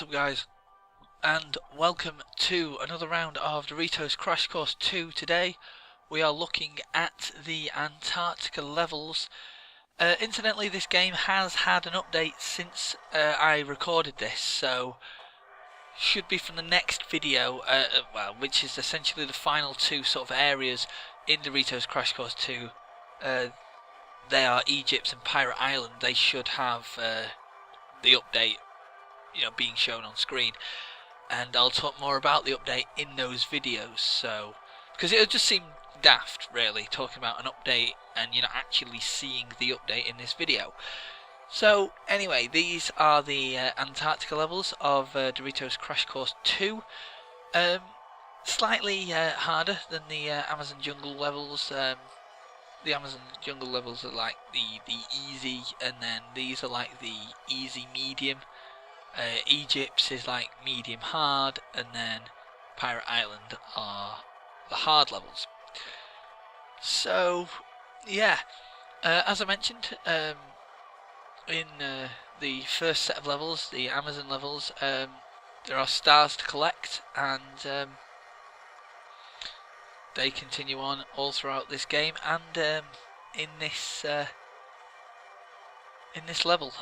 What's up guys, and welcome to another round of Doritos Crash Course 2. Today we are looking at the Antarctica levels. Incidentally, this game has had an update since I recorded this, so should be from the next video, well, which is essentially the final two sort of areas in Doritos Crash Course 2. They are Egypt and Pirate Island. They should have the update, being shown on screen, and I'll talk more about the update in those videos. So, because it'll just seem daft, really, talking about an update and you're not actually seeing the update in this video. So, anyway, these are the Antarctica levels of Doritos Crash Course 2. Slightly harder than the Amazon jungle levels. The Amazon jungle levels are like the easy, and then these are like the easy medium. Egypt's is like medium hard, and then Pirate Island are the hard levels. So yeah, as I mentioned, in the first set of levels, the Amazon levels, there are stars to collect, and they continue on all throughout this game, and in this level.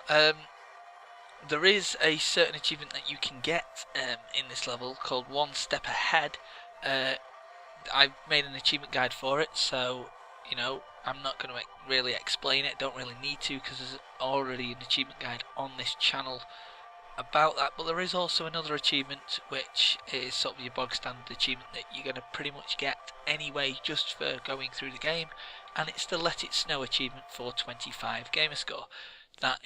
There is a certain achievement that you can get in this level called One Step Ahead. I've made an achievement guide for it, so I'm not going to really explain it. Don't really need to, because there's already an achievement guide on this channel about that. But there is also another achievement, which is sort of your bog standard achievement that you're going to pretty much get anyway, just for going through the game, and it's the Let It Snow achievement for 25 gamer score. That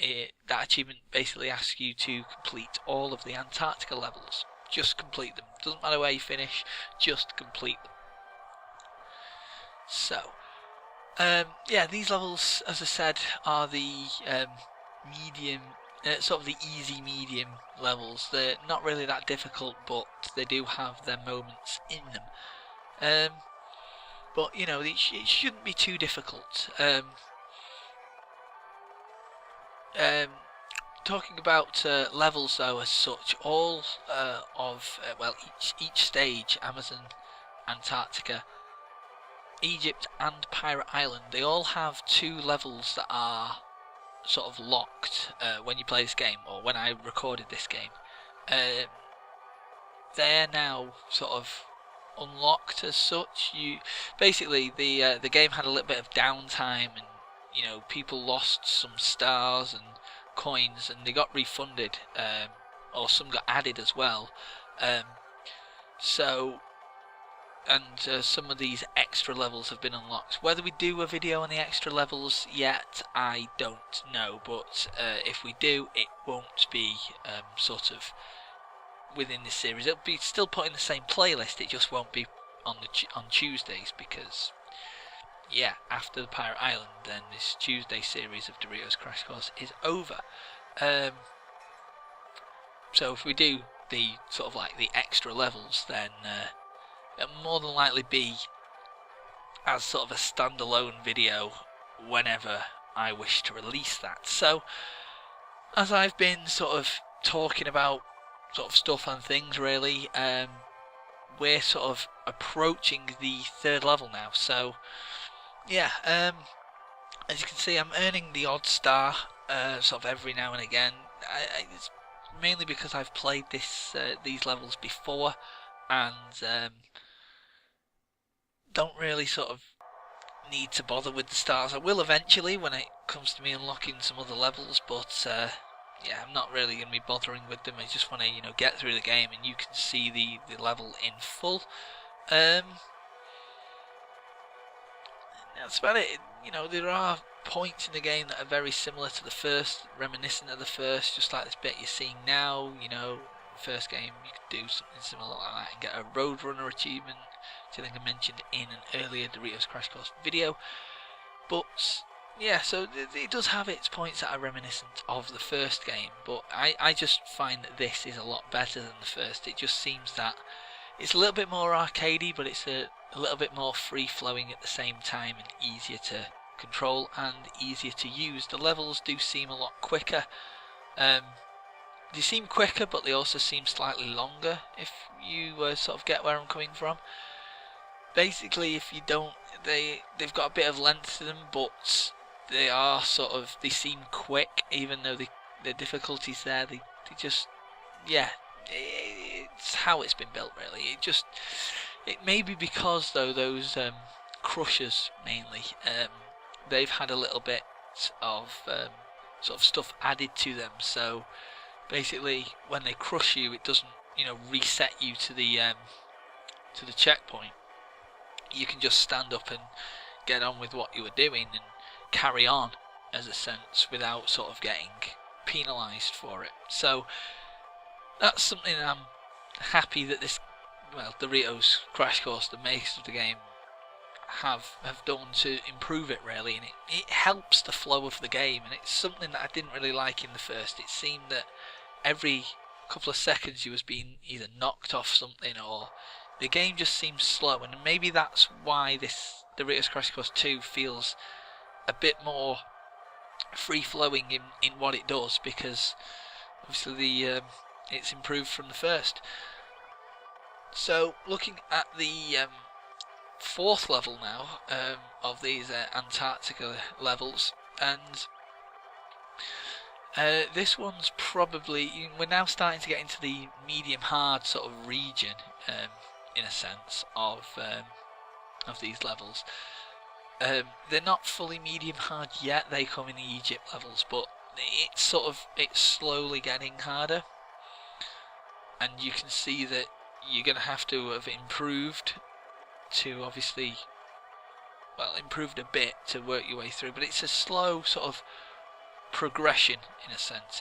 achievement basically asks you to complete all of the Antarctica levels. Just complete them. Doesn't matter where you finish, just complete them. So, yeah, these levels, as I said, are the medium, sort of the easy medium levels. They're not really that difficult, but they do have their moments in them. But it shouldn't be too difficult. Talking about levels though as such, all of each stage, Amazon, Antarctica, Egypt and Pirate Island, they all have two levels that are sort of locked when you play this game, or when I recorded this game. They're now sort of unlocked as such. Basically the game had a little bit of downtime, and people lost some stars and coins, and they got refunded, or some got added as well. Some of these extra levels have been unlocked. Whether we do a video on the extra levels yet, I don't know, but if we do, it won't be sort of within this series. It'll be still put in the same playlist, it just won't be on Tuesdays, because yeah, after the Pirate Island, then this Tuesday series of Doritos Crash Course is over. So if we do the sort of like the extra levels, then it'll more than likely be as sort of a standalone video whenever I wish to release that. So as I've been sort of talking about sort of stuff and things, really, we're sort of approaching the third level now. So yeah, as you can see, I'm earning the odd star sort of every now and again. It's mainly because I've played these levels before, and don't really sort of need to bother with the stars. I will eventually when it comes to me unlocking some other levels, but yeah, I'm not really going to be bothering with them. I just want to get through the game, and you can see the level in full. That's about it. There are points in the game that are very similar to the first, reminiscent of the first, just like this bit you're seeing now. First game you could do something similar like that and get a Roadrunner achievement, which I think I mentioned in an earlier Doritos Crash Course video. But yeah, so it does have its points that are reminiscent of the first game, but I just find that this is a lot better than the first. It just seems that it's a little bit more arcadey, but it's a little bit more free-flowing at the same time, and easier to control and easier to use. The levels do seem a lot quicker. they seem quicker, but they also seem slightly longer, if you sort of get where I'm coming from. Basically, if you don't, they've got a bit of length to them, but they seem quick, even though the difficulty's there. They just, yeah, it's how it's been built, really. It may be because, though, those crushers mainly, they've had a little bit of sort of stuff added to them. So basically, when they crush you, it doesn't, reset you to the checkpoint. You can just stand up and get on with what you were doing and carry on, as a sense, without sort of getting penalised for it. So that's something I'm happy that Doritos Crash Course, the makers of the game, have done to improve it, really, and it helps the flow of the game. And it's something that I didn't really like in the first. It seemed that every couple of seconds you was being either knocked off something, or the game just seems slow. And maybe that's why this Doritos Crash Course 2 feels a bit more free-flowing in what it does, because obviously it's improved from the first. So looking at the fourth level now of these Antarctica levels, and this one's probably, we're now starting to get into the medium hard sort of region, in a sense, of these levels. They're not fully medium hard yet. They come in the Egypt levels, but it's slowly getting harder, and you can see that you're going to have to have improved to, obviously, improved a bit to work your way through, but it's a slow sort of progression, in a sense.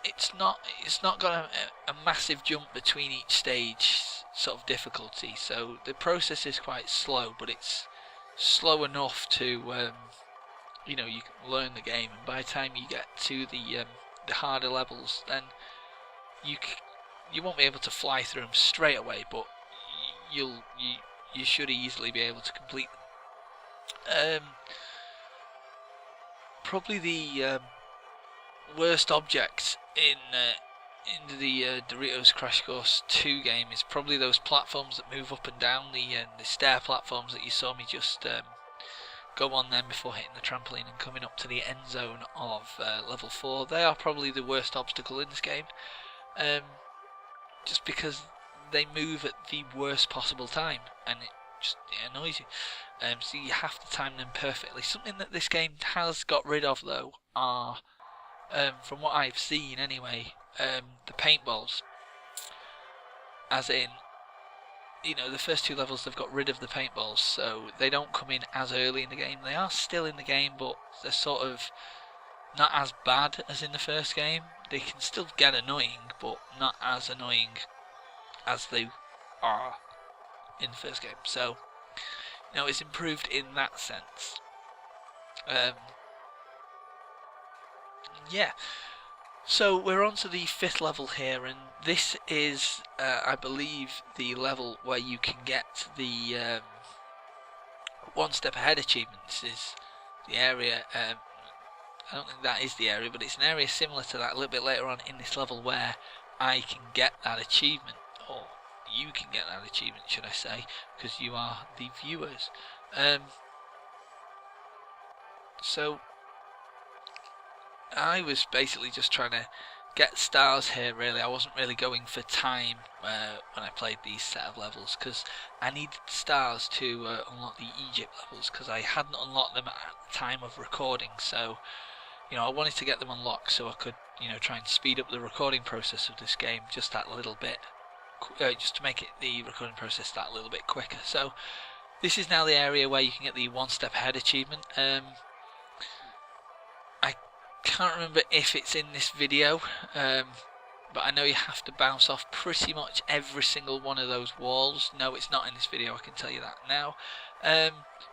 It's not got a massive jump between each stage sort of difficulty, so the process is quite slow, but it's slow enough to you can learn the game, and by the time you get to the harder levels, then you won't be able to fly through them straight away, but you should easily be able to complete them. Probably the worst object in the Doritos Crash Course 2 game is probably those platforms that move up and down, the stair platforms that you saw me just go on them before hitting the trampoline and coming up to the end zone of level 4. They are probably the worst obstacle in this game, just because they move at the worst possible time, and it annoys you. So you have to time them perfectly. Something that this game has got rid of, though, are, from what I've seen anyway, the paintballs. As in, the first 2 levels they've got rid of the paintballs, so they don't come in as early in the game. They are still in the game, but they're sort of not as bad as in the first game. They can still get annoying, but not as annoying as they are in the first game. So, it's improved in that sense. Yeah. So we're on to the 5th level here, and this is, I believe, the level where you can get the one step ahead achievement. This is the area, I don't think that is the area, but it's an area similar to that a little bit later on in this level where I can get that achievement, or you can get that achievement, should I say, because you are the viewers. So I was basically just trying to get stars here, really. I wasn't really going for time when I played these set of levels, because I needed stars to unlock the Egypt levels, because I hadn't unlocked them at the time of recording. So, I wanted to get them unlocked so I could, try and speed up the recording process of this game just that little bit, just to make it the recording process that little bit quicker. So this is now the area where you can get the one step ahead achievement. I can't remember if it's in this video, but I know you have to bounce off pretty much every single one of those walls. No, it's not in this video, I can tell you that now.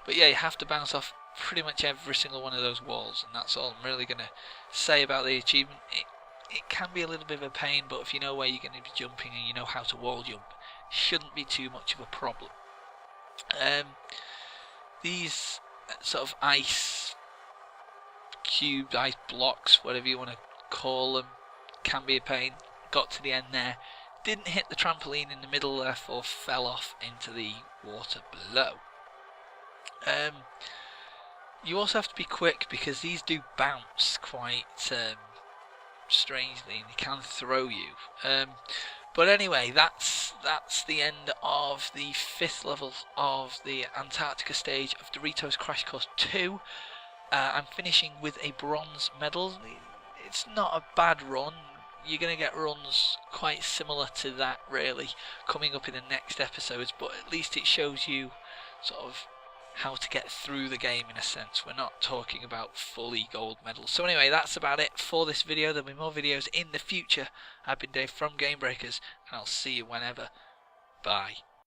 But yeah, you have to bounce off pretty much every single one of those walls, and that's all I'm really going to say about the achievement. It can be a little bit of a pain, but if you know where you're going to be jumping and you know how to wall jump, it shouldn't be too much of a problem. These sort of ice cubes, ice blocks, whatever you want to call them. Can be a pain. Got to the end there. Didn't hit the trampoline in the middle, therefore fell off into the water below. You also have to be quick because these do bounce quite strangely and they can throw you. But anyway, that's the end of the 5th level of the Antarctica stage of Doritos Crash Course 2. I'm finishing with a bronze medal. It's not a bad run. You're going to get runs quite similar to that really coming up in the next episodes, but at least it shows you sort of how to get through the game in a sense. We're not talking about fully gold medals. So anyway, that's about it for this video. There'll be more videos in the future. I've been Dave from Gamebreakers, and I'll see you whenever. Bye.